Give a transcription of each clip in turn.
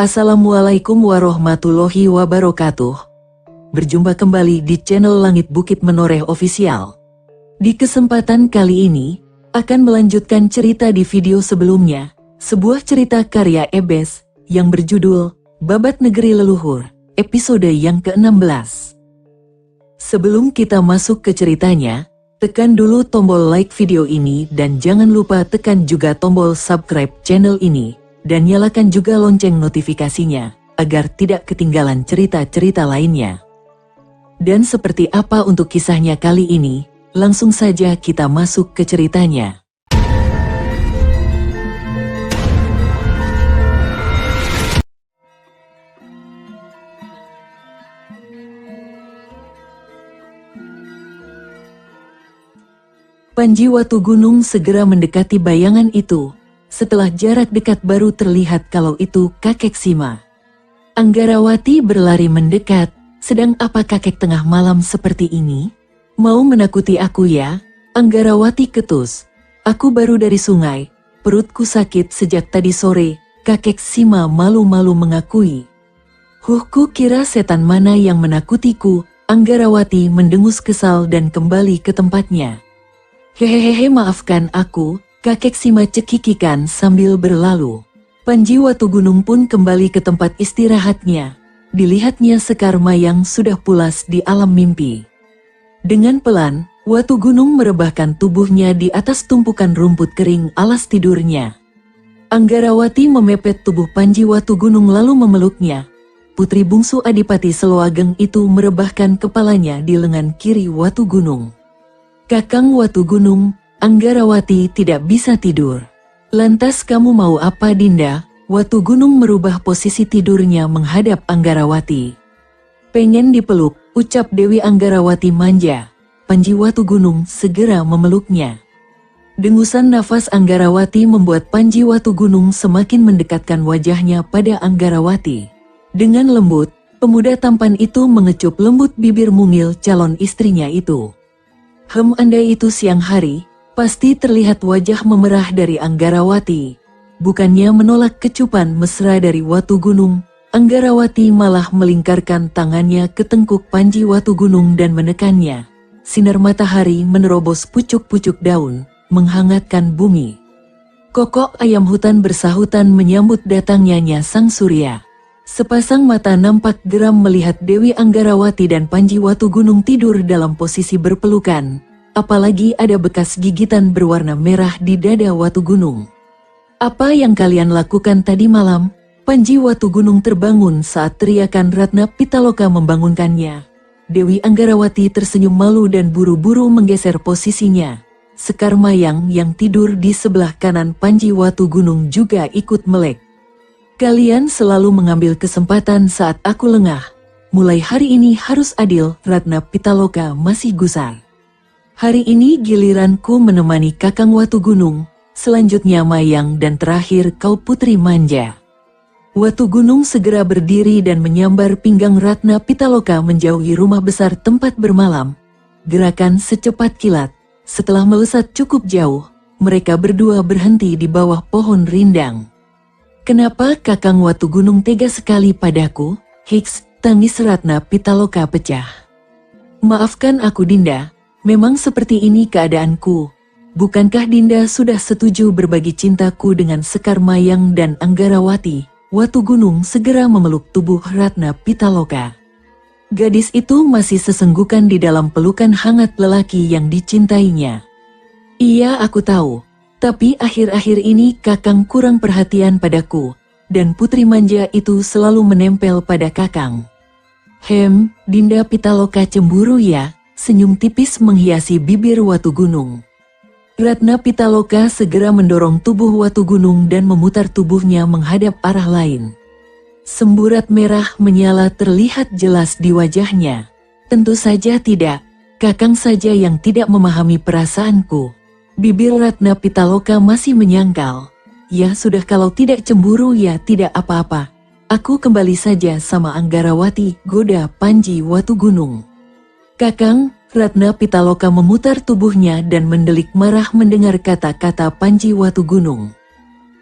Assalamualaikum warahmatullahi wabarakatuh. Berjumpa kembali di channel Langit Bukit Menoreh Official. Di kesempatan kali ini, akan melanjutkan cerita di video sebelumnya, sebuah cerita karya Ebes, yang berjudul, Babat Negeri Leluhur, episode yang ke-16. Sebelum kita masuk ke ceritanya, tekan dulu tombol like video ini dan jangan lupa tekan juga tombol subscribe channel ini, dan nyalakan juga lonceng notifikasinya, agar tidak ketinggalan cerita-cerita lainnya. Dan seperti apa untuk kisahnya kali ini, langsung saja kita masuk ke ceritanya. Panji Watu Gunung segera mendekati bayangan itu. Setelah jarak dekat baru terlihat kalau itu kakek Sima. Anggarawati berlari mendekat. Sedang apa kakek tengah malam seperti ini? Mau menakuti aku ya? Anggarawati ketus. Aku baru dari sungai. Perutku sakit sejak tadi sore. Kakek Sima malu-malu mengakui. Ku kira setan mana yang menakutiku. Anggarawati mendengus kesal dan kembali ke tempatnya. Hehehe, maafkan aku. Kakek Sima cekikikan sambil berlalu. Panji Watu Gunung pun kembali ke tempat istirahatnya. Dilihatnya Sekar Mayang sudah pulas di alam mimpi. Dengan pelan, Watu Gunung merebahkan tubuhnya di atas tumpukan rumput kering alas tidurnya. Anggarawati memepet tubuh Panji Watu Gunung lalu memeluknya. Putri bungsu Adipati Seloageng itu merebahkan kepalanya di lengan kiri Watu Gunung. Kakang Watu Gunung, Anggarawati tidak bisa tidur. Lantas kamu mau apa, Dinda? Watu Gunung merubah posisi tidurnya menghadap Anggarawati. Pengen dipeluk, ucap Dewi Anggarawati manja. Panji Watu Gunung segera memeluknya. Dengusan nafas Anggarawati membuat Panji Watu Gunung semakin mendekatkan wajahnya pada Anggarawati. Dengan lembut, pemuda tampan itu mengecup lembut bibir mungil calon istrinya itu. Andai itu siang hari, pasti terlihat wajah memerah dari Anggarawati. Bukannya menolak kecupan mesra dari Watu Gunung, Anggarawati malah melingkarkan tangannya ke tengkuk Panji Watu Gunung dan menekannya. Sinar matahari menerobos pucuk-pucuk daun, menghangatkan bumi. Kokok ayam hutan bersahutan menyambut datangnya sang surya. Sepasang mata nampak geram melihat Dewi Anggarawati dan Panji Watu Gunung tidur dalam posisi berpelukan. Apalagi ada bekas gigitan berwarna merah di dada Watu Gunung. Apa yang kalian lakukan tadi malam? Panji Watu Gunung terbangun saat teriakan Ratna Pitaloka membangunkannya. Dewi Anggarawati tersenyum malu dan buru-buru menggeser posisinya. Sekar Mayang yang tidur di sebelah kanan Panji Watu Gunung juga ikut melek. Kalian selalu mengambil kesempatan saat aku lengah. Mulai hari ini harus adil, Ratna Pitaloka masih gusar. Hari ini giliranku menemani Kakang Watu Gunung. Selanjutnya Mayang dan terakhir kau Putri Manja. Watu Gunung segera berdiri dan menyambar pinggang Ratna Pitaloka menjauhi rumah besar tempat bermalam. Gerakan secepat kilat. Setelah melesat cukup jauh, mereka berdua berhenti di bawah pohon rindang. Kenapa Kakang Watu Gunung tega sekali padaku? Hiks, tangis Ratna Pitaloka pecah. Maafkan aku Dinda, memang seperti ini keadaanku. Bukankah Dinda sudah setuju berbagi cintaku dengan Sekar Mayang dan Anggarawati? Watu Gunung segera memeluk tubuh Ratna Pitaloka. Gadis itu masih sesenggukan di dalam pelukan hangat lelaki yang dicintainya. Iya, aku tahu. Tapi akhir-akhir ini Kakang kurang perhatian padaku, dan Putri Manja itu selalu menempel pada Kakang. Dinda Pitaloka cemburu ya? Senyum tipis menghiasi bibir Watu Gunung. Ratna Pitaloka segera mendorong tubuh Watu Gunung dan memutar tubuhnya menghadap arah lain. Semburat merah menyala terlihat jelas di wajahnya. Tentu saja tidak, Kakang saja yang tidak memahami perasaanku. Bibir Ratna Pitaloka masih menyangkal. Ya sudah, kalau tidak cemburu ya tidak apa-apa. Aku kembali saja sama Anggarawati, goda Panji Watu Gunung. Kakang, Ratna Pitaloka memutar tubuhnya dan mendelik marah mendengar kata-kata Panji Watu Gunung.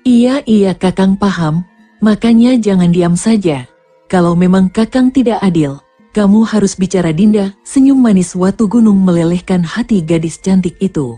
Iya Kakang paham, Makanya jangan diam saja. Kalau memang Kakang tidak adil, kamu harus bicara, Dinda. Senyum manis Watu Gunung melelehkan hati gadis cantik itu.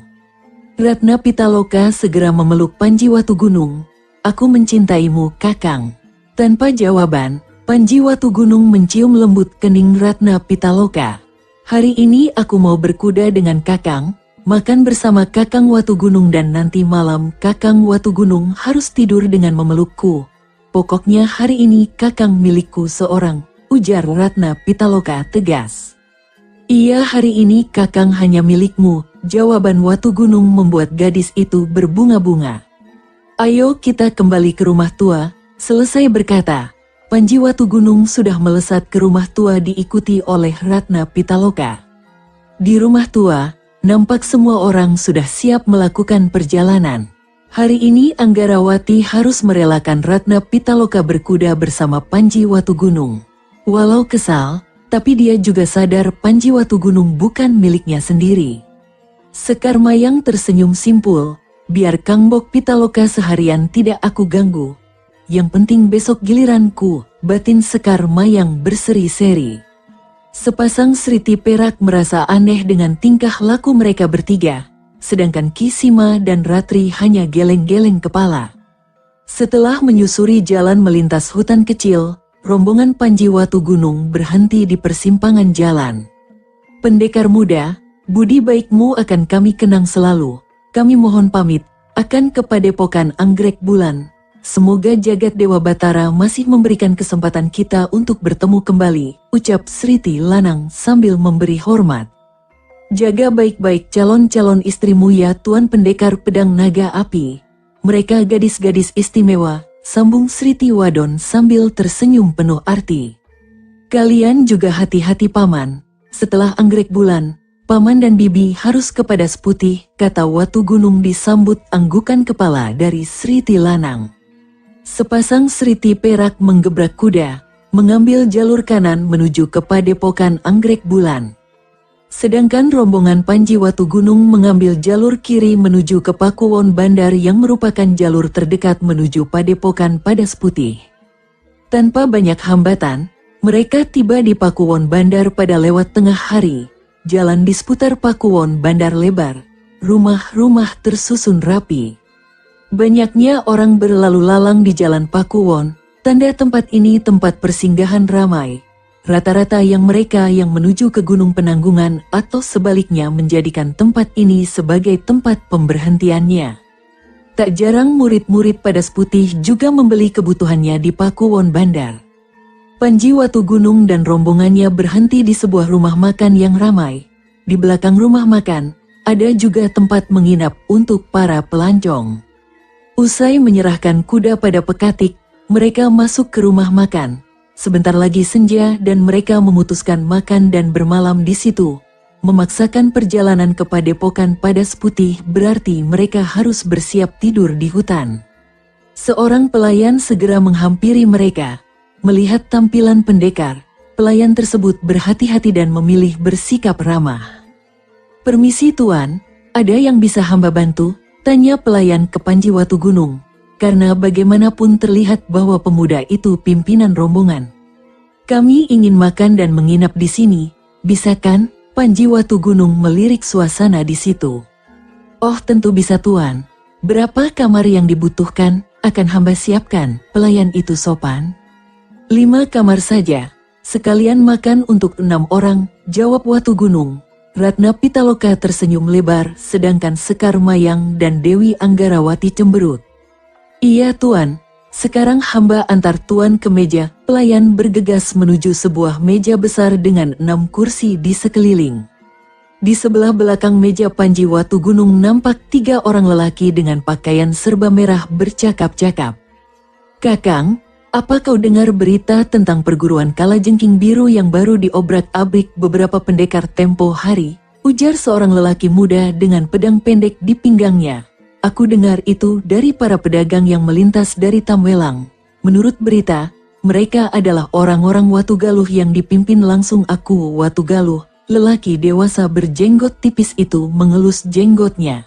Ratna Pitaloka segera memeluk Panji Watu Gunung. Aku mencintaimu, Kakang. Tanpa jawaban, Panji Watu Gunung mencium lembut kening Ratna Pitaloka. Hari ini aku mau berkuda dengan Kakang, makan bersama Kakang Watu Gunung, dan nanti malam Kakang Watu Gunung harus tidur dengan memelukku. Pokoknya hari ini Kakang milikku seorang, ujar Ratna Pitaloka tegas. Iya, hari ini Kakang hanya milikmu, jawaban Watu Gunung membuat gadis itu berbunga-bunga. Ayo kita kembali ke rumah tua. Selesai berkata, Panji Watu Gunung sudah melesat ke rumah tua diikuti oleh Ratna Pitaloka. Di rumah tua, nampak semua orang sudah siap melakukan perjalanan. Hari ini Anggarawati harus merelakan Ratna Pitaloka berkuda bersama Panji Watu Gunung. Walau kesal, tapi dia juga sadar Panji Watu Gunung bukan miliknya sendiri. Sekar Mayang tersenyum simpul, biar Kang Bok Pitaloka seharian tidak aku ganggu. Yang penting besok giliranku, batin Sekar Mayang berseri-seri. Sepasang Sriti Perak merasa aneh dengan tingkah laku mereka bertiga, sedangkan Ki Sima dan Ratri hanya geleng-geleng kepala. Setelah menyusuri jalan melintas hutan kecil, rombongan Panji Watu Gunung berhenti di persimpangan jalan. Pendekar muda, budi baikmu akan kami kenang selalu. Kami mohon pamit, akan ke Padepokan Anggrek Bulan. Semoga jagat Dewa Batara masih memberikan kesempatan kita untuk bertemu kembali, ucap Sriti Lanang sambil memberi hormat. Jaga baik-baik calon-calon istrimu ya Tuan Pendekar Pedang Naga Api. Mereka gadis-gadis istimewa, sambung Sriti Wadon sambil tersenyum penuh arti. Kalian juga hati-hati Paman. Setelah Anggrek Bulan, Paman dan Bibi harus ke Padas Putih, kata Watu Gunung disambut anggukan kepala dari Sriti Lanang. Sepasang Sriti Perak menggebrak kuda, mengambil jalur kanan menuju ke Padepokan Anggrek Bulan. Sedangkan rombongan Panji Watu Gunung mengambil jalur kiri menuju ke Pakuwon Bandar yang merupakan jalur terdekat menuju Padepokan Padas Putih. Tanpa banyak hambatan, mereka tiba di Pakuwon Bandar pada lewat tengah hari. Jalan di seputar Pakuwon Bandar lebar, rumah-rumah tersusun rapi. Banyaknya orang berlalu lalang di jalan Pakuwon, tanda tempat ini tempat persinggahan ramai. Rata-rata yang mereka yang menuju ke Gunung Penanggungan atau sebaliknya menjadikan tempat ini sebagai tempat pemberhentiannya. Tak jarang murid-murid Padas Putih juga membeli kebutuhannya di Pakuwon Bandar. Panji Watu Gunung dan rombongannya berhenti di sebuah rumah makan yang ramai. Di belakang rumah makan, ada juga tempat menginap untuk para pelancong. Usai menyerahkan kuda pada Pekatik, mereka masuk ke rumah makan. Sebentar lagi senja dan mereka memutuskan makan dan bermalam di situ. Memaksakan perjalanan ke Padepokan Padas Putih berarti mereka harus bersiap tidur di hutan. Seorang pelayan segera menghampiri mereka. Melihat tampilan pendekar, pelayan tersebut berhati-hati dan memilih bersikap ramah. Permisi Tuan, ada yang bisa hamba bantu? Tanya pelayan ke Panji Watu Gunung. Karena bagaimanapun terlihat bahwa pemuda itu pimpinan rombongan. Kami ingin makan dan menginap di sini, bisa kan? Panji Watu Gunung melirik suasana di situ. Oh tentu bisa Tuan. Berapa kamar yang dibutuhkan, akan hamba siapkan, pelayan itu sopan. 5 kamar saja, sekalian makan untuk 6 orang, jawab Watu Gunung. Ratna Pitaloka tersenyum lebar, sedangkan Sekar Mayang dan Dewi Anggarawati cemberut. Iya Tuan, sekarang hamba antar Tuan ke meja. Pelayan bergegas menuju sebuah meja besar dengan 6 kursi di sekeliling. Di sebelah belakang meja Panji Watu Gunung nampak 3 orang lelaki dengan pakaian serba merah bercakap-cakap. Kakang, apa kau dengar berita tentang perguruan Kalajengking Biru yang baru diobrak-abrik beberapa pendekar tempo hari? Ujar seorang lelaki muda dengan pedang pendek di pinggangnya. Aku dengar itu dari para pedagang yang melintas dari Tamwelang. Menurut berita, mereka adalah orang-orang Watu Galuh yang dipimpin langsung aku. Watu Galuh, lelaki dewasa berjenggot tipis itu mengelus jenggotnya.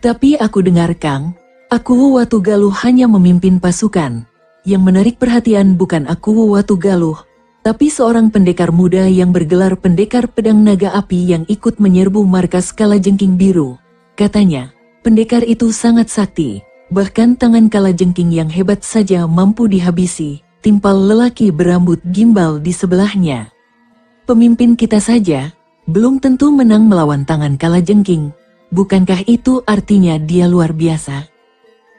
Tapi aku dengar Kang, aku Watu Galuh hanya memimpin pasukan. Yang menarik perhatian bukan aku Watu Galuh, tapi seorang pendekar muda yang bergelar pendekar pedang naga api yang ikut menyerbu markas Kalajengking Biru. Katanya, pendekar itu sangat sakti, bahkan tangan Kalajengking yang hebat saja mampu dihabisi, timpal lelaki berambut gimbal di sebelahnya. Pemimpin kita saja belum tentu menang melawan tangan Kalajengking. Bukankah itu artinya dia luar biasa?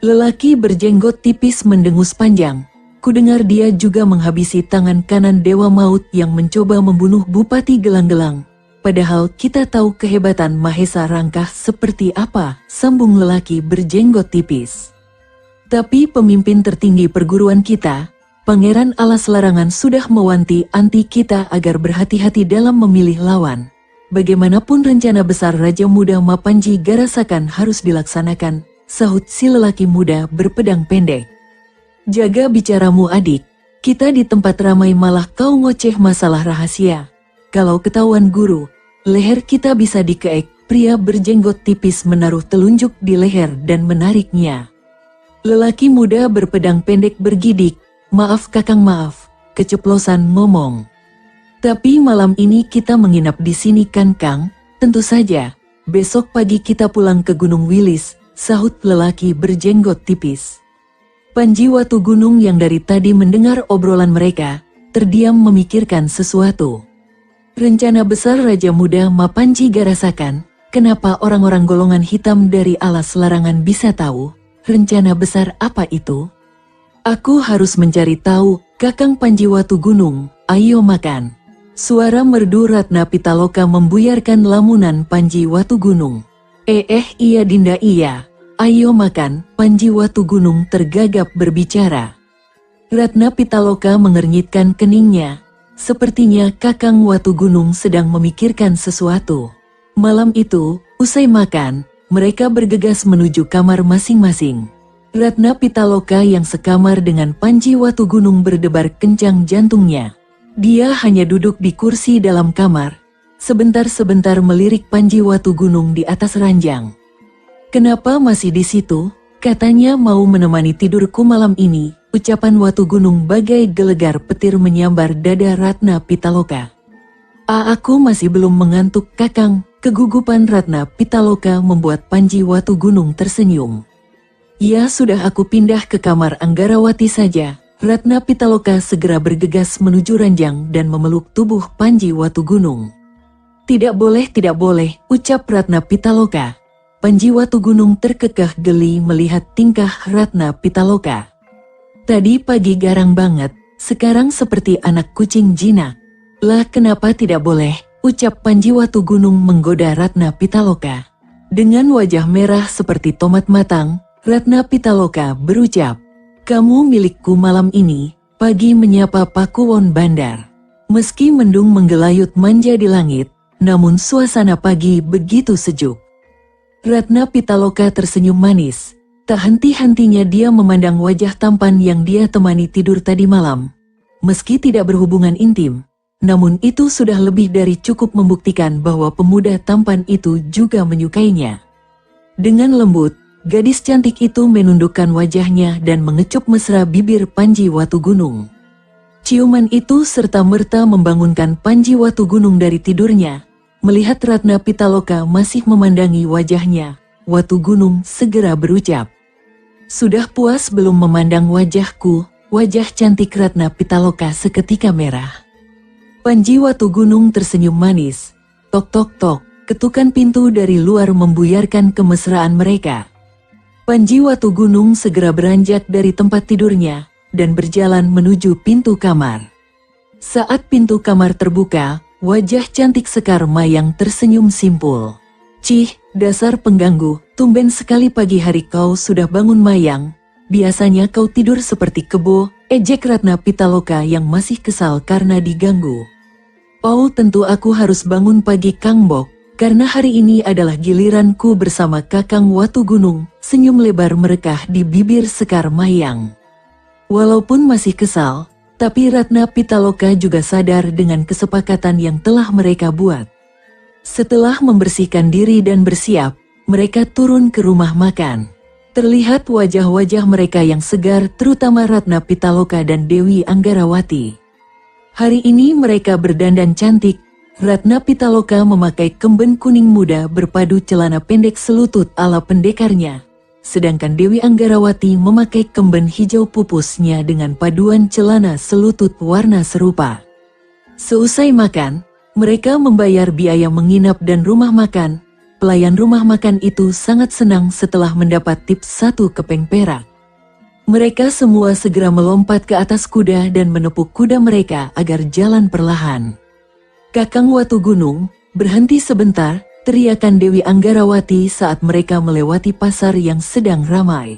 Lelaki berjenggot tipis mendengus panjang. Kudengar dia juga menghabisi tangan kanan Dewa Maut yang mencoba membunuh Bupati Gelang-Gelang. Padahal kita tahu kehebatan Mahesa Rangkah seperti apa, sambung lelaki berjenggot tipis. Tapi pemimpin tertinggi perguruan kita, Pangeran Alas Larangan sudah mewanti-anti kita agar berhati-hati dalam memilih lawan. Bagaimanapun rencana besar Raja Muda Mapanji Garasakan harus dilaksanakan, sahut si lelaki muda berpedang pendek. Jaga bicaramu adik, kita di tempat ramai malah kau ngoceh masalah rahasia. Kalau ketahuan guru, leher kita bisa dikeek. Pria berjenggot tipis menaruh telunjuk di leher dan menariknya. Lelaki muda berpedang pendek bergidik, maaf kakang maaf, keceplosan ngomong. Tapi malam ini kita menginap di sini kan Kang? Tentu saja, besok pagi kita pulang ke Gunung Wilis, sahut lelaki berjenggot tipis. Panji Watu Gunung yang dari tadi mendengar obrolan mereka, terdiam memikirkan sesuatu. Rencana besar Raja Muda Mapanji Garasakan, kenapa orang-orang golongan hitam dari Alas Larangan bisa tahu? Rencana besar apa itu? Aku harus mencari tahu, Kakang Panji Watu Gunung, ayo makan. Suara merdu Ratna Pitaloka membuyarkan lamunan Panji Watu Gunung. Iya Dinda iya. Ayo makan, Panji Watu Gunung tergagap berbicara. Ratna Pitaloka mengernyitkan keningnya. Sepertinya Kakang Watu Gunung sedang memikirkan sesuatu. Malam itu, usai makan, mereka bergegas menuju kamar masing-masing. Ratna Pitaloka yang sekamar dengan Panji Watu Gunung berdebar kencang jantungnya. Dia hanya duduk di kursi dalam kamar, sebentar-sebentar melirik Panji Watu Gunung di atas ranjang. Kenapa masih di situ? Katanya mau menemani tidurku malam ini, ucapan Watu Gunung bagai gelegar petir menyambar dada Ratna Pitaloka. Aku masih belum mengantuk Kakang, kegugupan Ratna Pitaloka membuat Panji Watu Gunung tersenyum. Ya sudah aku pindah ke kamar Anggarawati saja. Ratna Pitaloka segera bergegas menuju ranjang dan memeluk tubuh Panji Watu Gunung. Tidak boleh, ucap Ratna Pitaloka. Panji Watu Gunung terkekeh geli melihat tingkah Ratna Pitaloka. Tadi pagi garang banget, sekarang seperti anak kucing jinak. Lah kenapa tidak boleh, ucap Panji Watu Gunung menggoda Ratna Pitaloka. Dengan wajah merah seperti tomat matang, Ratna Pitaloka berucap, kamu milikku malam ini, pagi menyapa Pakuwon Bandar. Meski mendung menggelayut manja di langit, namun suasana pagi begitu sejuk. Ratna Pitaloka tersenyum manis, tak henti-hentinya dia memandang wajah tampan yang dia temani tidur tadi malam. Meski tidak berhubungan intim, namun itu sudah lebih dari cukup membuktikan bahwa pemuda tampan itu juga menyukainya. Dengan lembut, gadis cantik itu menundukkan wajahnya dan mengecup mesra bibir Panji Watu Gunung. Ciuman itu serta-merta membangunkan Panji Watu Gunung dari tidurnya. Melihat Ratna Pitaloka masih memandangi wajahnya, Watu Gunung segera berucap, sudah puas belum memandang wajahku? Wajah cantik Ratna Pitaloka seketika merah. Panji Watu Gunung tersenyum manis. Tok tok tok, ketukan pintu dari luar membuyarkan kemesraan mereka. Panji Watu Gunung segera beranjak dari tempat tidurnya dan berjalan menuju pintu kamar. Saat pintu kamar terbuka, wajah cantik Sekar Mayang tersenyum simpul. Cih, dasar pengganggu, tumben sekali pagi hari kau sudah bangun Mayang. Biasanya kau tidur seperti kebo, ejek Ratna Pitaloka yang masih kesal karena diganggu. Oh tentu aku harus bangun pagi Kang Bok, karena hari ini adalah giliranku bersama Kakang Watu Gunung, senyum lebar merekah di bibir Sekar Mayang. Walaupun masih kesal, tapi Ratna Pitaloka juga sadar dengan kesepakatan yang telah mereka buat. Setelah membersihkan diri dan bersiap, mereka turun ke rumah makan. Terlihat wajah-wajah mereka yang segar, terutama Ratna Pitaloka dan Dewi Anggarawati. Hari ini mereka berdandan cantik. Ratna Pitaloka memakai kemben kuning muda berpadu celana pendek selutut ala pendekarnya. Sedangkan Dewi Anggarawati memakai kemben hijau pupusnya dengan paduan celana selutut warna serupa. Seusai makan, mereka membayar biaya menginap dan rumah makan. Pelayan rumah makan itu sangat senang setelah mendapat tips 1 kepeng perak. Mereka semua segera melompat ke atas kuda dan menepuk kuda mereka agar jalan perlahan. "Kakang Watu Gunung, berhenti sebentar," teriakan Dewi Anggarawati saat mereka melewati pasar yang sedang ramai.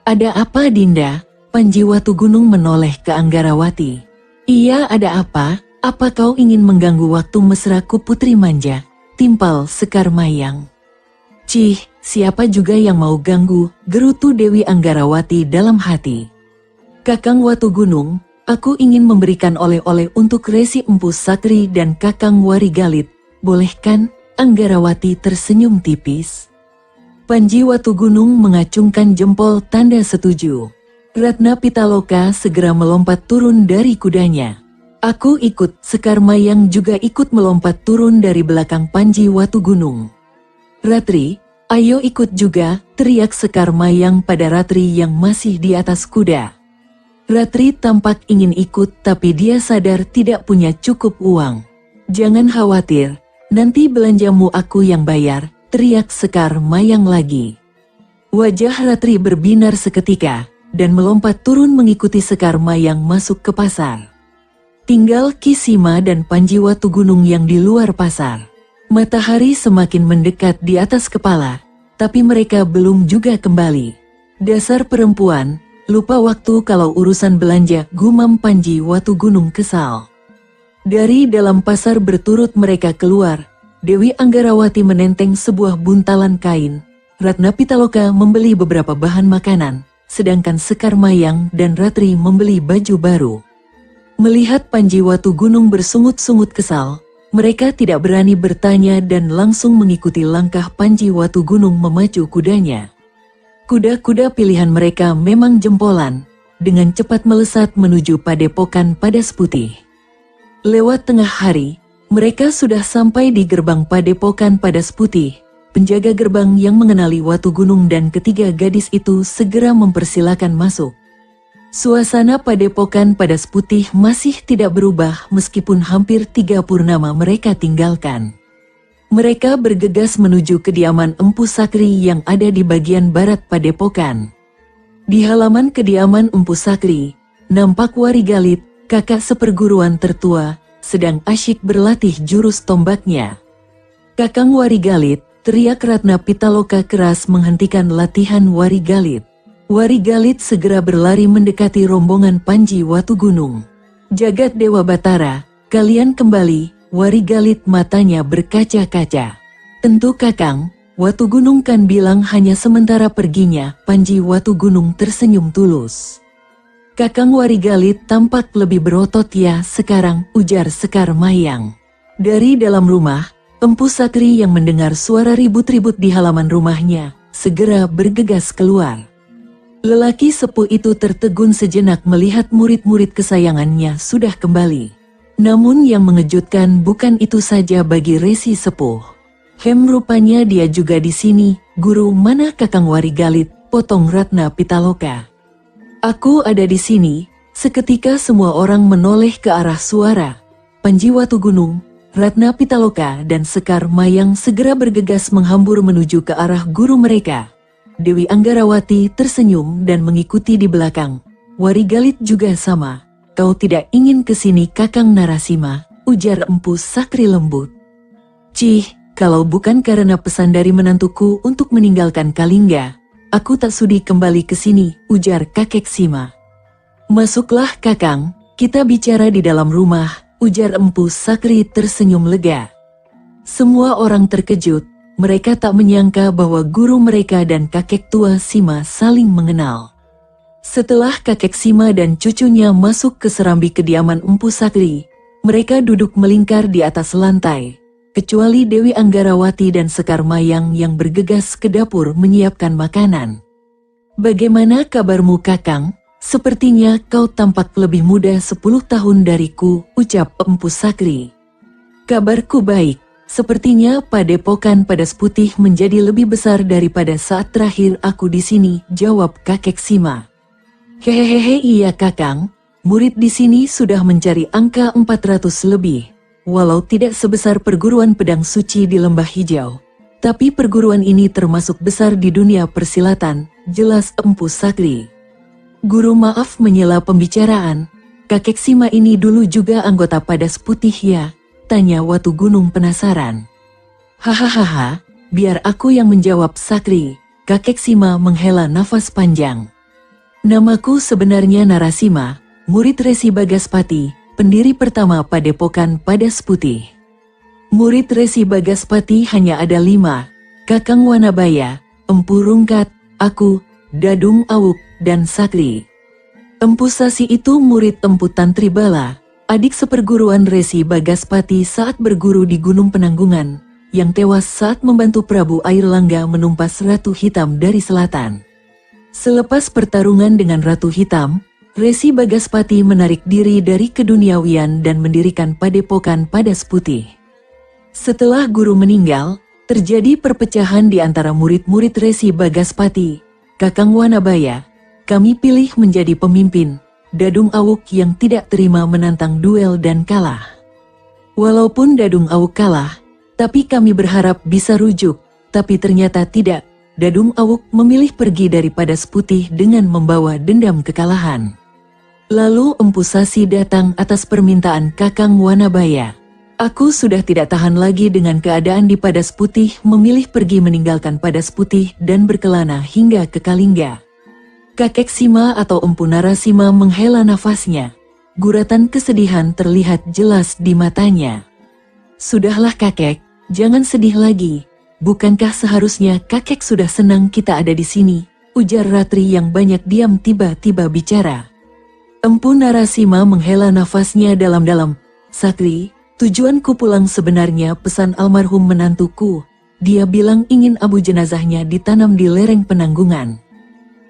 "Ada apa, Dinda?" Panji Watu Gunung menoleh ke Anggarawati. "Iya, ada apa? Apa kau ingin mengganggu waktu mesraku Putri Manja?" timpal Sekar Mayang. "Cih, siapa juga yang mau ganggu?" gerutu Dewi Anggarawati dalam hati. "Kakang Watu Gunung, aku ingin memberikan oleh-oleh untuk Resi Empu Sakri dan Kakang Warigalit, boleh kan?" Anggarawati tersenyum tipis. Panji Watu Gunung mengacungkan jempol tanda setuju. Ratna Pitaloka segera melompat turun dari kudanya. "Aku ikut." Sekar Mayang juga ikut melompat turun dari belakang Panji Watu Gunung. "Ratri, ayo ikut juga," teriak Sekar Mayang pada Ratri yang masih di atas kuda. Ratri tampak ingin ikut tapi dia sadar tidak punya cukup uang. "Jangan khawatir, nanti belanjamu aku yang bayar," teriak Sekar Mayang lagi. Wajah Ratri berbinar seketika dan melompat turun mengikuti Sekar Mayang masuk ke pasar. Tinggal Ki Sima dan Panji Watu Gunung yang di luar pasar. Matahari semakin mendekat di atas kepala, tapi mereka belum juga kembali. "Dasar perempuan, lupa waktu kalau urusan belanja," gumam Panji Watu Gunung kesal. Dari dalam pasar berturut mereka keluar. Dewi Anggarawati menenteng sebuah buntalan kain. Ratna Pitaloka membeli beberapa bahan makanan, sedangkan Sekar Mayang dan Ratri membeli baju baru. Melihat Panji Watu Gunung bersungut-sungut kesal, mereka tidak berani bertanya dan langsung mengikuti langkah Panji Watu Gunung memacu kudanya. Kuda-kuda pilihan mereka memang jempolan, dengan cepat melesat menuju Padepokan Padas Putih. Lewat tengah hari, mereka sudah sampai di gerbang Padepokan Padas Putih. Penjaga gerbang yang mengenali Watu Gunung dan ketiga gadis itu segera mempersilakan masuk. Suasana Padepokan Padas Putih masih tidak berubah meskipun hampir 3 purnama mereka tinggalkan. Mereka bergegas menuju kediaman Empu Sakri yang ada di bagian barat Padepokan. Di halaman kediaman Empu Sakri, nampak Warigalit, kakak seperguruan tertua, sedang asyik berlatih jurus tombaknya. "Kakang Warigalit," teriak Ratna Pitaloka keras menghentikan latihan Warigalit. Warigalit segera berlari mendekati rombongan Panji Watu Gunung. "Jagat Dewa Batara, kalian kembali." Warigalit matanya berkaca-kaca. "Tentu Kakang, Watu Gunung kan bilang hanya sementara perginya." Panji Watu Gunung tersenyum tulus. "Kakang Warigalit tampak lebih berotot ya sekarang," ujar Sekar Mayang. Dari dalam rumah, Empu Sakri yang mendengar suara ribut-ribut di halaman rumahnya, segera bergegas keluar. Lelaki sepuh itu tertegun sejenak melihat murid-murid kesayangannya sudah kembali. Namun yang mengejutkan bukan itu saja bagi Resi sepuh. Rupanya dia juga di sini." "Guru, mana Kakang Warigalit?" potong Ratna Pitaloka. "Aku ada di sini." Seketika semua orang menoleh ke arah suara. Panji Watu Gunung, Ratna Pitaloka dan Sekar Mayang segera bergegas menghambur menuju ke arah guru mereka. Dewi Anggarawati tersenyum dan mengikuti di belakang. Warigalit juga sama. "Kau tidak ingin ke sini Kakang Narasima," ujar Empu Sakri lembut. "Cih, kalau bukan karena pesan dari menantuku untuk meninggalkan Kalingga, aku tak sudi kembali ke sini," ujar kakek Sima. "Masuklah Kakang, kita bicara di dalam rumah," ujar Empu Sakri tersenyum lega. Semua orang terkejut. Mereka tak menyangka bahwa guru mereka dan kakek tua Sima saling mengenal. Setelah kakek Sima dan cucunya masuk ke serambi kediaman Empu Sakri, mereka duduk melingkar di atas lantai, kecuali Dewi Anggarawati dan Sekar Mayang yang bergegas ke dapur menyiapkan makanan. Bagaimana kabarmu Kakang? Sepertinya kau tampak lebih muda 10 tahun dariku, ucap Empu Sakri. Kabarku baik, sepertinya padepokan Padas Putih menjadi lebih besar daripada saat terakhir aku di sini, jawab kakek Sima. Hehehe iya Kakang, murid di sini sudah mencari angka 400 lebih. Walau tidak sebesar perguruan pedang suci di Lembah Hijau, tapi perguruan ini termasuk besar di dunia persilatan, jelas Empu Sakri. Guru maaf menyela pembicaraan, kakek Sima ini dulu juga anggota Padas Putih ya? Tanya Watu Gunung penasaran. Hahaha, biar aku yang menjawab Sakri, kakek Sima menghela nafas panjang. Namaku sebenarnya Narasima, murid Resi Bagaspati, pendiri pertama Padepokan Padas Putih. Murid Resi Bagaspati hanya ada 5, Kakang Wanabaya, Empu Rungkat, aku, Dadung Awuk, dan Sakri. Empu Sasi itu murid Empu Tantribala, adik seperguruan Resi Bagaspati saat berguru di Gunung Penanggungan, yang tewas saat membantu Prabu Airlangga menumpas Ratu Hitam dari selatan. Selepas pertarungan dengan Ratu Hitam, Resi Bagaspati menarik diri dari keduniawian dan mendirikan Padepokan Padas Putih. Setelah guru meninggal, terjadi perpecahan di antara murid-murid Resi Bagaspati. Kakang Wanabaya, kami pilih menjadi pemimpin, Dadung Awuk yang tidak terima menantang duel dan kalah. Walaupun Dadung Awuk kalah, tapi kami berharap bisa rujuk, tapi ternyata tidak. Dadung Awuk memilih pergi dari Padas Putih dengan membawa dendam kekalahan. Lalu Empu Sasi datang atas permintaan Kakang Wanabaya. Aku sudah tidak tahan lagi dengan keadaan di Padas Putih, memilih pergi meninggalkan Padas Putih dan berkelana hingga ke Kalingga. Kakek Sima atau Empu Narasima menghela nafasnya. Guratan kesedihan terlihat jelas di matanya. Sudahlah kakek, jangan sedih lagi. Bukankah seharusnya kakek sudah senang kita ada di sini? Ujar Ratri yang banyak diam tiba-tiba bicara. Empu Narasima menghela nafasnya dalam-dalam. Sakri, tujuanku pulang sebenarnya pesan almarhum menantuku. Dia bilang ingin abu jenazahnya ditanam di lereng Penanggungan.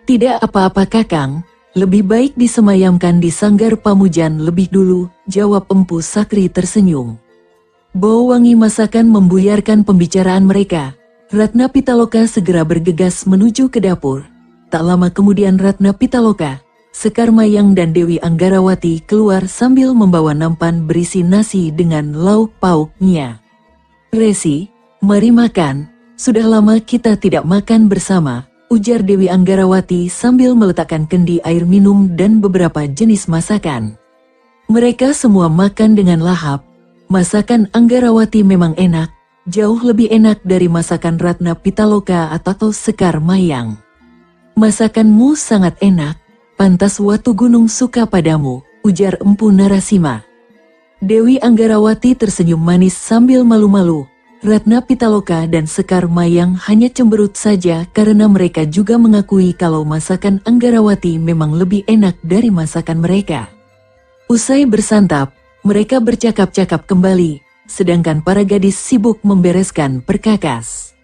Tidak apa-apa Kakang, lebih baik disemayamkan di Sanggar Pamujan lebih dulu, jawab Empu Sakri tersenyum. Bau wangi masakan membuyarkan pembicaraan mereka. Ratna Pitaloka segera bergegas menuju ke dapur. Tak lama kemudian Ratna Pitaloka, Sekar Mayang dan Dewi Anggarawati keluar sambil membawa nampan berisi nasi dengan lauk pauknya. Resi, mari makan, sudah lama kita tidak makan bersama, ujar Dewi Anggarawati sambil meletakkan kendi air minum dan beberapa jenis masakan. Mereka semua makan dengan lahap. Masakan Anggarawati memang enak, jauh lebih enak dari masakan Ratna Pitaloka atau Sekar Mayang. Masakanmu sangat enak, pantas Watu Gunung suka padamu, ujar Empu Narasima. Dewi Anggarawati tersenyum manis sambil malu-malu. Ratna Pitaloka dan Sekar Mayang hanya cemberut saja karena mereka juga mengakui kalau masakan Anggarawati memang lebih enak dari masakan mereka. Usai bersantap, mereka bercakap-cakap kembali, sedangkan para gadis sibuk membereskan perkakas.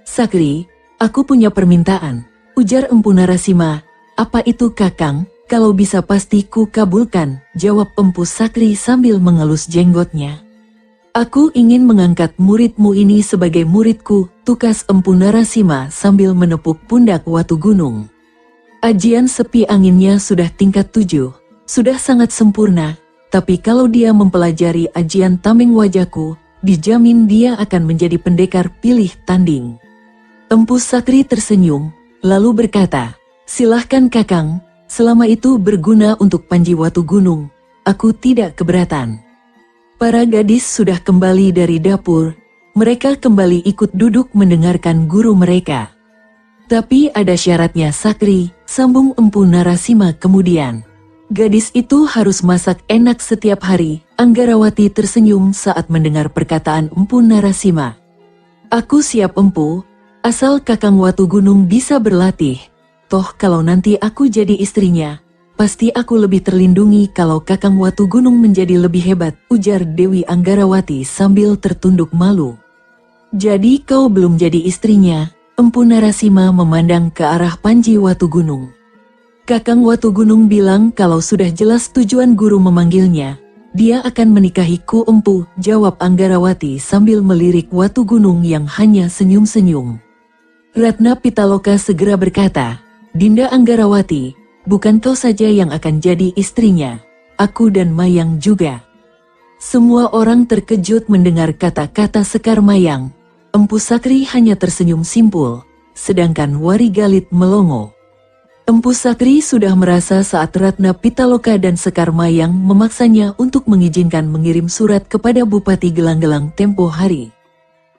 Sakri, aku punya permintaan, ujar Empu Narasima. Apa itu Kakang? Kalau bisa pasti ku kabulkan, jawab Empu Sakri sambil mengelus jenggotnya. Aku ingin mengangkat muridmu ini sebagai muridku, tukas Empu Narasima sambil menepuk pundak Watu Gunung. Ajian sepi anginnya sudah tingkat 7, sudah sangat sempurna, tapi kalau dia mempelajari ajian tameng wajahku, dijamin dia akan menjadi pendekar pilih tanding. Empu Sakri tersenyum, lalu berkata, silahkan Kakang, selama itu berguna untuk Panji Watu Gunung, aku tidak keberatan. Para gadis sudah kembali dari dapur, mereka kembali ikut duduk mendengarkan guru mereka. Tapi ada syaratnya Sakri, sambung Empu Narasima kemudian. Gadis itu harus masak enak setiap hari. Anggarawati tersenyum saat mendengar perkataan Empu Narasima. Aku siap Empu, asal Kakang Watu Gunung bisa berlatih. Toh kalau nanti aku jadi istrinya, pasti aku lebih terlindungi kalau Kakang Watu Gunung menjadi lebih hebat, ujar Dewi Anggarawati sambil tertunduk malu. Jadi kau belum jadi istrinya, Empu Narasima memandang ke arah Panji Watu Gunung. Kakang Watu Gunung bilang kalau sudah jelas tujuan guru memanggilnya, dia akan menikahi Ku Empu, jawab Anggarawati sambil melirik Watu Gunung yang hanya senyum-senyum. Ratna Pitaloka segera berkata, Dinda Anggarawati, bukan kau saja yang akan jadi istrinya, aku dan Mayang juga. Semua orang terkejut mendengar kata-kata Sekar Mayang. Empu Sakri hanya tersenyum simpul, sedangkan Warigalit melongo. Empu Sakri sudah merasa saat Ratna Pitaloka dan Sekar Mayang memaksanya untuk mengizinkan mengirim surat kepada Bupati Gelang-Gelang tempo hari.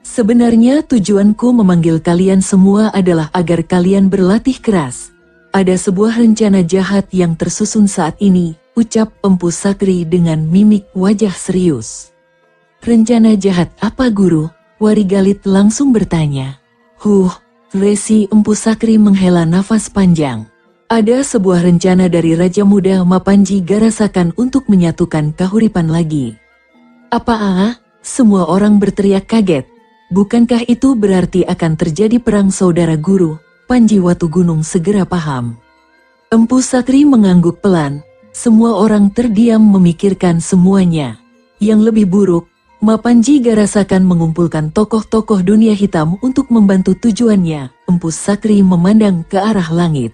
Sebenarnya tujuanku memanggil kalian semua adalah agar kalian berlatih keras. Ada sebuah rencana jahat yang tersusun saat ini, ucap Empu Sakri dengan mimik wajah serius. Rencana jahat apa guru? Warigalit langsung bertanya. Resi Empu Sakri menghela nafas panjang. Ada sebuah rencana dari Raja Muda Mapanji Garasakan untuk menyatukan Kahuripan lagi. Apa? Semua orang berteriak kaget. Bukankah itu berarti akan terjadi perang saudara guru? Panji Watu Gunung segera paham. Empu Sakri mengangguk pelan. Semua orang terdiam memikirkan semuanya. Yang lebih buruk, Mapanji Garasakan mengumpulkan tokoh-tokoh dunia hitam untuk membantu tujuannya. Empu Sakri memandang ke arah langit.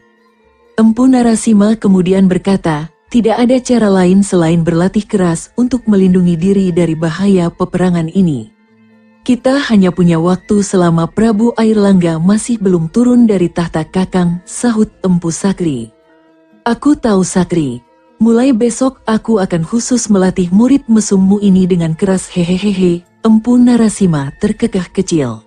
Empu Narasima kemudian berkata, tidak ada cara lain selain berlatih keras untuk melindungi diri dari bahaya peperangan ini. Kita hanya punya waktu selama Prabu Airlangga masih belum turun dari tahta Kakang, sahut Empu Sakri. Aku tahu Sakri, mulai besok aku akan khusus melatih murid mesummu ini dengan keras hehehehe. Empu Narasima terkekeh kecil.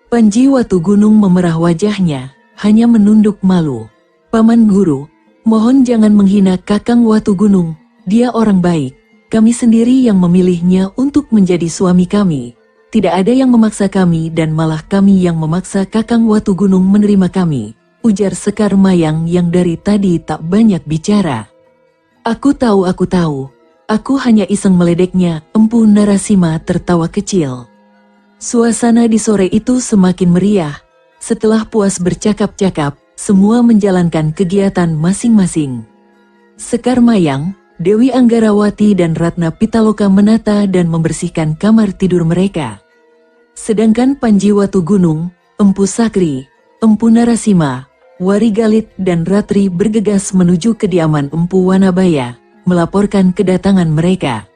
Panji Watu Gunung memerah wajahnya, hanya menunduk malu. Paman Guru, mohon jangan menghina Kakang Watu Gunung, dia orang baik. Kami sendiri yang memilihnya untuk menjadi suami kami. Tidak ada yang memaksa kami dan malah kami yang memaksa Kakang Watu Gunung menerima kami, ujar Sekar Mayang yang dari tadi tak banyak bicara. Aku tahu. Aku hanya iseng meledeknya. Empu Narasima tertawa kecil. Suasana di sore itu semakin meriah. Setelah puas bercakap-cakap, semua menjalankan kegiatan masing-masing. Sekar Mayang, Dewi Anggarawati dan Ratna Pitaloka menata dan membersihkan kamar tidur mereka. Sedangkan Panji Watu Gunung, Empu Sakri, Empu Narasima, Warigalit dan Ratri bergegas menuju kediaman Empu Wanabaya, melaporkan kedatangan mereka.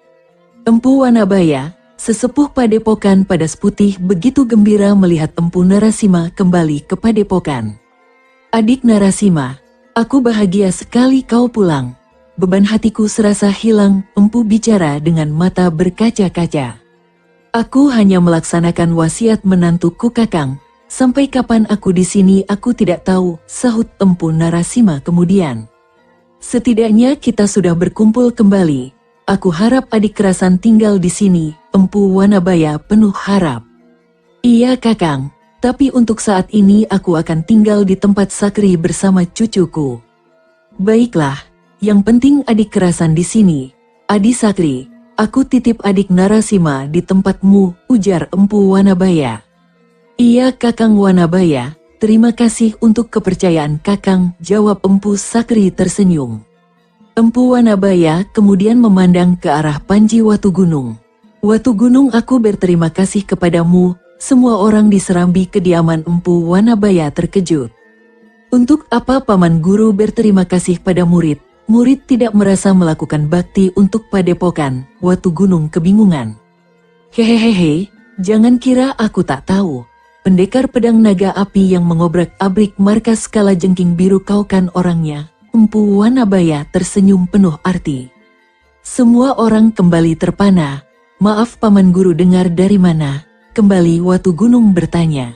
Empu Wanabaya, sesepuh padepokan Padas Putih begitu gembira melihat Empu Narasima kembali ke padepokan. Adik Narasima, aku bahagia sekali kau pulang. Beban hatiku serasa hilang, Empu bicara dengan mata berkaca-kaca. Aku hanya melaksanakan wasiat menantuku Kakang. Sampai kapan aku di sini aku tidak tahu, sahut Empu Narasima kemudian. Setidaknya kita sudah berkumpul kembali. Aku harap adik kerasan tinggal di sini, Empu Wanabaya penuh harap. Iya Kakang. Tapi untuk saat ini aku akan tinggal di tempat Sakri bersama cucuku. Baiklah, yang penting adik kerasan di sini. Adi Sakri, aku titip adik Narasima di tempatmu, ujar Empu Wanabaya. Iya Kakang Wanabaya, terima kasih untuk kepercayaan Kakang, jawab Empu Sakri tersenyum. Empu Wanabaya kemudian memandang ke arah Panji Watu Gunung. Watu Gunung, aku berterima kasih kepadamu. Semua orang di serambi kediaman Empu Wanabaya terkejut. Untuk apa Paman Guru berterima kasih pada murid? Murid tidak merasa melakukan bakti untuk padepokan. Watu Gunung kebingungan. Hehehehe, jangan kira aku tak tahu. Pendekar pedang naga api yang mengobrak-abrik markas Kalajengking Biru kau kan orangnya. Empu Wanabaya tersenyum penuh arti. Semua orang kembali terpana. Maaf Paman Guru, dengar dari mana? Kembali Watu Gunung bertanya.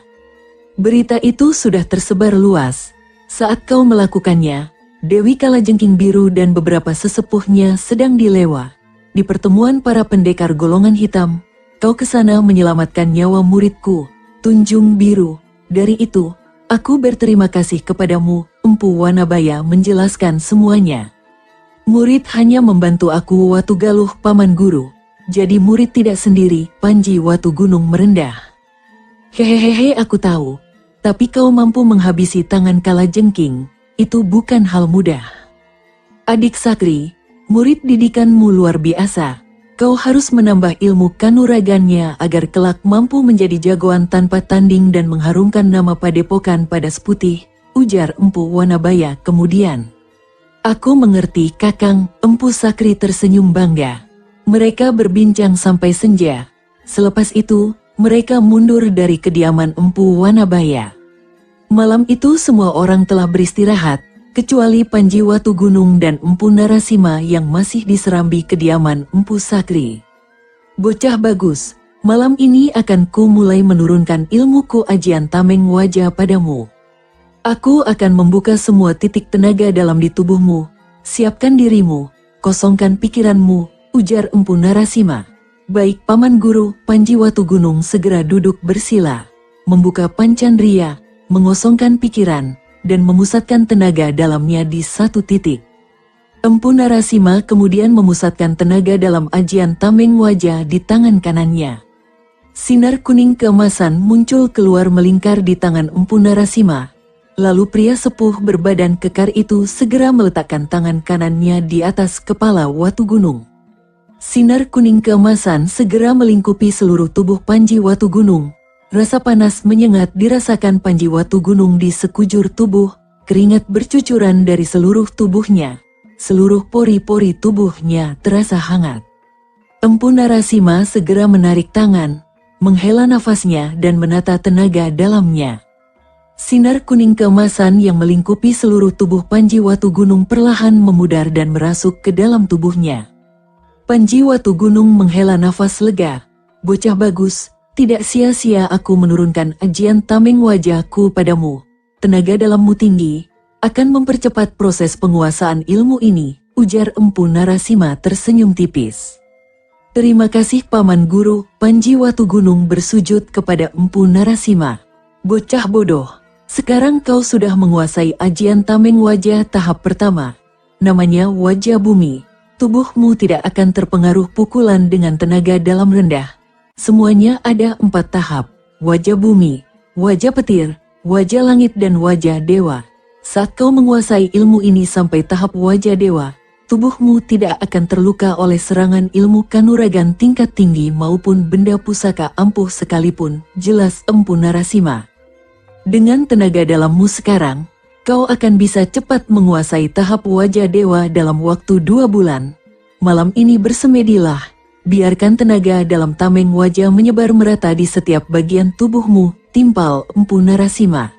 Berita itu sudah tersebar luas. Saat kau melakukannya, Dewi Kalajengking Biru dan beberapa sesepuhnya sedang dilewa. Di pertemuan para pendekar golongan hitam, kau kesana menyelamatkan nyawa muridku, Tunjung Biru. Dari itu, aku berterima kasih kepadamu, Empu Wanabaya menjelaskan semuanya. Murid hanya membantu aku Watu Galuh Paman Guru. Jadi murid tidak sendiri, Panji Watu Gunung merendah. Hehehehe, aku tahu. Tapi kau mampu menghabisi tangan Kalajengking, itu bukan hal mudah. Adik Sakri, murid didikanmu luar biasa. Kau harus menambah ilmu kanuragannya agar kelak mampu menjadi jagoan tanpa tanding dan mengharumkan nama padepokan Padas Putih, ujar Empu Wanabaya kemudian. Aku mengerti Kakang, Empu Sakri tersenyum bangga. Mereka berbincang sampai senja. Selepas itu, mereka mundur dari kediaman Empu Wanabaya. Malam itu semua orang telah beristirahat, kecuali Panji Watugunung dan Empu Narasima yang masih diserambi kediaman Empu Sakri. Bocah bagus, malam ini akan ku mulai menurunkan ilmuku ajian tameng wajah padamu. Aku akan membuka semua titik tenaga dalam di tubuhmu. Siapkan dirimu, kosongkan pikiranmu, ujar Empu Narasima. Baik Paman Guru, Panji Watugunung segera duduk bersila, membuka pancandria, mengosongkan pikiran, dan memusatkan tenaga dalamnya di satu titik. Empu Narasima kemudian memusatkan tenaga dalam ajian tameng wajah di tangan kanannya. Sinar kuning keemasan muncul keluar melingkar di tangan Empu Narasima. Lalu pria sepuh berbadan kekar itu segera meletakkan tangan kanannya di atas kepala Watugunung. Sinar kuning keemasan segera melingkupi seluruh tubuh Panji Watugunung. Rasa panas menyengat dirasakan Panji Watugunung di sekujur tubuh, keringat bercucuran dari seluruh tubuhnya. Seluruh pori-pori tubuhnya terasa hangat. Empu Narasima segera menarik tangan, menghela nafasnya dan menata tenaga dalamnya. Sinar kuning keemasan yang melingkupi seluruh tubuh Panji Watugunung perlahan memudar dan merasuk ke dalam tubuhnya. Panji Watugunung menghela nafas lega. Bocah bagus, tidak sia-sia aku menurunkan ajian tameng wajahku padamu. Tenaga dalammu tinggi, akan mempercepat proses penguasaan ilmu ini, ujar Empu Narasima tersenyum tipis. Terima kasih Paman Guru, Panji Watugunung bersujud kepada Empu Narasima. Bocah bodoh. Sekarang kau sudah menguasai ajian tameng wajah tahap pertama. Namanya wajah bumi. Tubuhmu tidak akan terpengaruh pukulan dengan tenaga dalam rendah. Semuanya ada 4 tahap. Wajah bumi, wajah petir, wajah langit dan wajah dewa. Saat kau menguasai ilmu ini sampai tahap wajah dewa, tubuhmu tidak akan terluka oleh serangan ilmu kanuragan tingkat tinggi maupun benda pusaka ampuh sekalipun, jelas Empu Narasima. Dengan tenaga dalammu sekarang, kau akan bisa cepat menguasai tahap wajah dewa dalam waktu 2 bulan. Malam ini bersemedilah, biarkan tenaga dalam tameng wajah menyebar merata di setiap bagian tubuhmu, timpal Empu Narasima.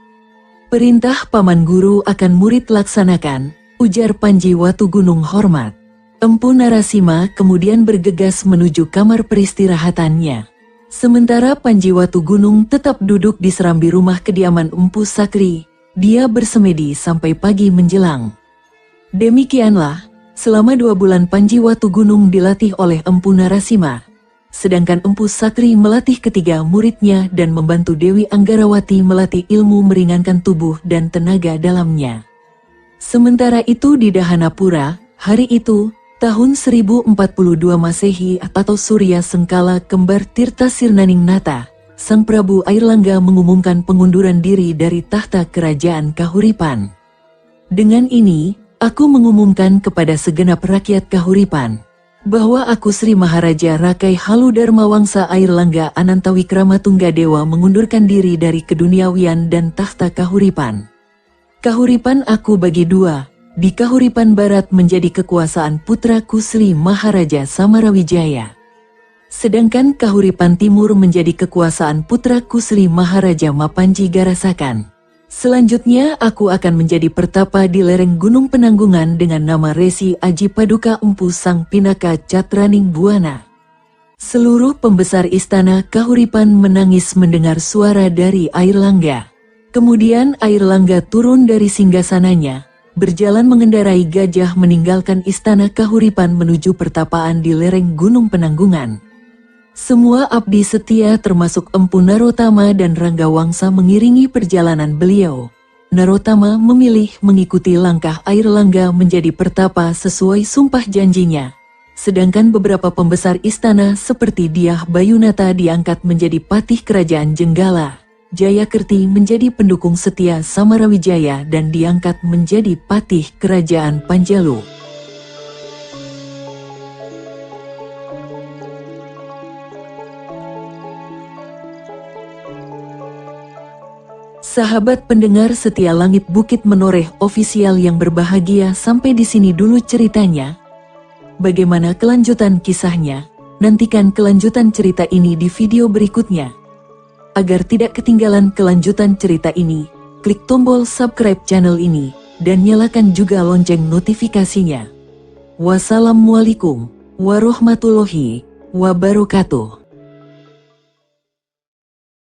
Perintah Paman Guru akan murid laksanakan, ujar Panji Watugunung hormat. Empu Narasima kemudian bergegas menuju kamar peristirahatannya. Sementara Panji Watugunung tetap duduk di serambi rumah kediaman Empu Sakri, dia bersemedi sampai pagi menjelang. Demikianlah, selama 2 bulan Panji Watugunung dilatih oleh Empu Narasima, sedangkan Empu Sakri melatih ketiga muridnya dan membantu Dewi Anggarawati melatih ilmu meringankan tubuh dan tenaga dalamnya. Sementara itu di Dahanapura, hari itu, tahun 1042 Masehi atau Surya Sengkala kembar Tirta Sirnaning Nata, Sang Prabu Airlangga mengumumkan pengunduran diri dari tahta kerajaan Kahuripan. Dengan ini, aku mengumumkan kepada segenap rakyat Kahuripan, bahwa aku Sri Maharaja Rakai Haludharma Wangsa Airlangga Anantawikrama Tunggadewa mengundurkan diri dari keduniawian dan tahta Kahuripan. Kahuripan aku bagi 2. Di Kahuripan Barat menjadi kekuasaan putraku Sri Maharaja Samarawijaya. Sedangkan Kahuripan Timur menjadi kekuasaan putraku Sri Maharaja Mapanji Garasakan. Selanjutnya aku akan menjadi pertapa di lereng Gunung Penanggungan dengan nama Resi Aji Paduka Empu Sang Pinaka Catraning Buana. Seluruh pembesar istana Kahuripan menangis mendengar suara dari Airlangga. Kemudian Airlangga turun dari singgasananya, berjalan mengendarai gajah meninggalkan istana Kahuripan menuju pertapaan di lereng Gunung Penanggungan. Semua abdi setia termasuk Empu Narotama dan Ranggawangsa mengiringi perjalanan beliau. Narotama memilih mengikuti langkah Airlangga menjadi pertapa sesuai sumpah janjinya. Sedangkan beberapa pembesar istana seperti Dyah Bayunata diangkat menjadi patih kerajaan Jenggala. Jayakerti menjadi pendukung setia Samarawijaya dan diangkat menjadi patih kerajaan Panjalu. Sahabat pendengar setia Langit Bukit Menoreh ofisial yang berbahagia, sampai di sini dulu ceritanya. Bagaimana kelanjutan kisahnya? Nantikan kelanjutan cerita ini di video berikutnya. Agar tidak ketinggalan kelanjutan cerita ini, klik tombol subscribe channel ini, dan nyalakan juga lonceng notifikasinya. Wassalamualaikum warahmatullahi wabarakatuh.